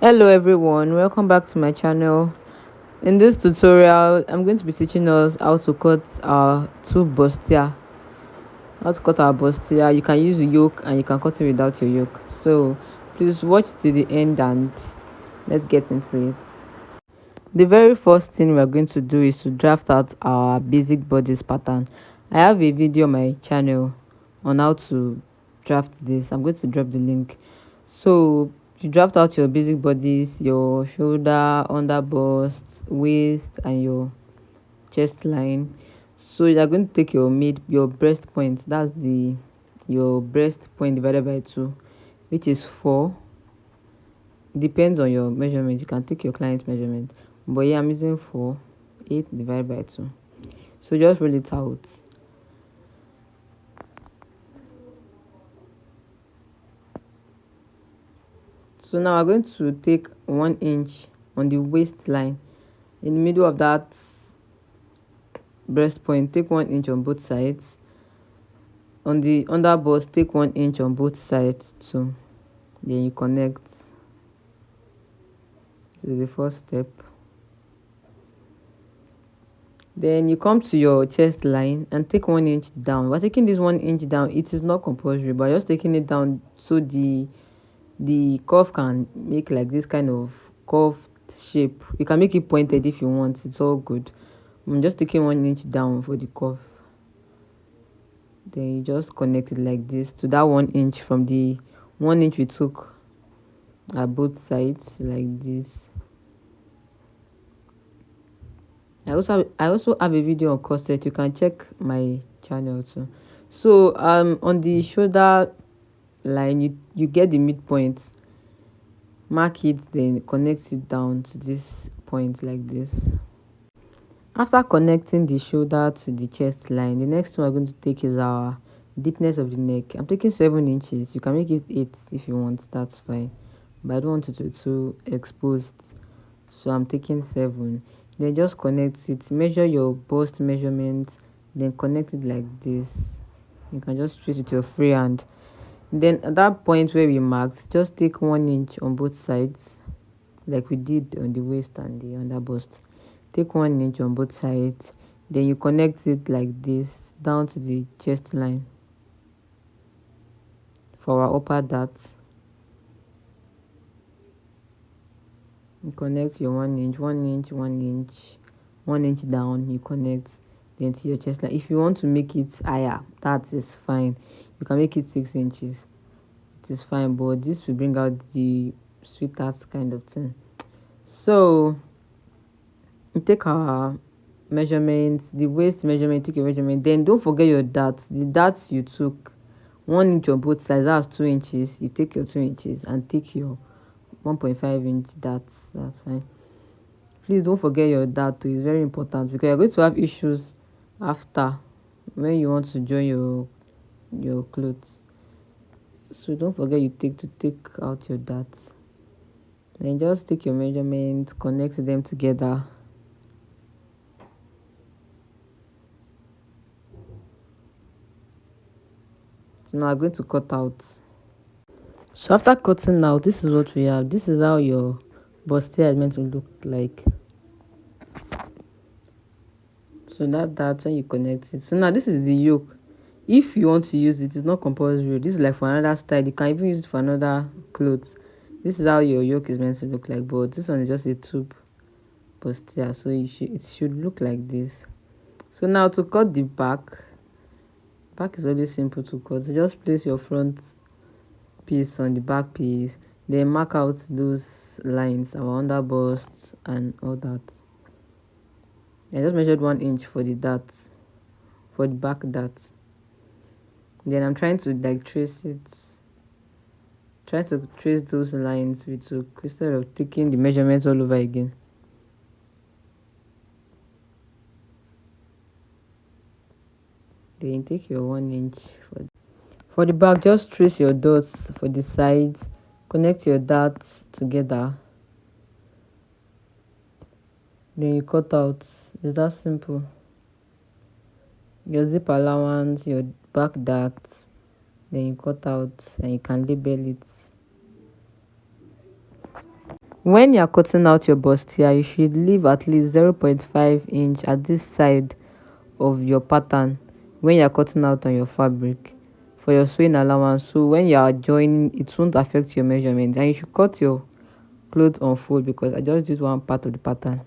Hello everyone, welcome back to my channel. In this tutorial I'm going to be teaching us how to cut our two bustier. You can use the yoke and you can cut it without your yoke, so please watch till the end and let's get into it. The very first thing we're going to do is to draft out our basic bodice pattern. I have a video on my channel on how to draft this. I'm going to drop the link. So you draft out your basic bodies, your shoulder, under bust, waist and your chest line. So you're going to take your breast point, that's the your breast point divided by 2, which is 4. Depends on your measurement, you can take your client's measurement, but yeah, I'm using 4. 8 divided by 2. So just roll it out. So now we're going to take 1 inch on the waistline, in the middle of that breast point. Take 1 inch on both sides. On the under bust, take 1 inch on both sides too. Then you connect. This is the first step. Then you come to your chest line and take 1 inch down. We're taking this 1 inch down. It is not compulsory, but just taking it down so the curve can make like this kind of curved shape. You can make it pointed if you want, it's all good. I'm just taking 1 inch down for the curve. Then you just connect it like this to that 1 inch from the 1 inch we took at both sides, like this. I also have a video on corset. You can check my channel too. So on the shoulder line, you get the midpoint, mark it, then connect it down to this point like this. After connecting the shoulder to the chest line, the next thing we're going to take is our deepness of the neck. I'm taking 7 inches. You can make it 8 if you want, that's fine, but I don't want it to be too exposed, so I'm taking 7. Then just connect it, measure your bust measurement, then connect it like this. You can just trace with your free hand. Then at that point where we marked, just take 1 inch on both sides, like we did on the waist and the under bust. Take 1 inch on both sides, then you connect it like this down to the chest line for our upper dart. You connect your 1 inch, 1 inch, 1 inch, 1 inch down, you connect then to your chest line. If you want to make it higher, that is fine. You can make it 6 inches, it is fine, but this will bring out the sweetheart kind of thing. So you take our measurement, the waist measurement, take your measurement, then don't forget your dart. The darts you took 1 inch on both sides, that's 2 inches. You take your 2 inches and take your 1.5-inch darts, that's fine. Please don't forget your dart too, it's very important, because you're going to have issues after when you want to join your clothes. So don't forget you take out your darts. Then just take your measurements, connect them together. So now I'm going to cut out. So after cutting out, this is what we have. This is how your bustier is meant to look like. So that's when you connect it. So now this is the yoke. If you want to use it, it's not compulsory. This is like for another style. You can even use it for another clothes. This is how your yoke is meant to look like, but this one is just a tube bustier, so it should look like this. So now to cut the back is always simple to cut. So just place your front piece on the back piece, then mark out those lines, our under bust and all that. I just measured 1 inch for the dart, for the back dart. Then I'm trying to like trace those lines with hook instead of taking the measurements all over again. Then take your 1 inch for the back. Just trace your dots for the sides, connect your darts together, then you cut out. It's that simple. Your zip allowance, your back darts, then you cut out and you can label it. When you're cutting out your bustier, you should leave at least 0.5 inch at this side of your pattern when you're cutting out on your fabric for your sewing allowance. So when you are joining, it won't affect your measurement, and you should cut your clothes on fold because I just did one part of the pattern.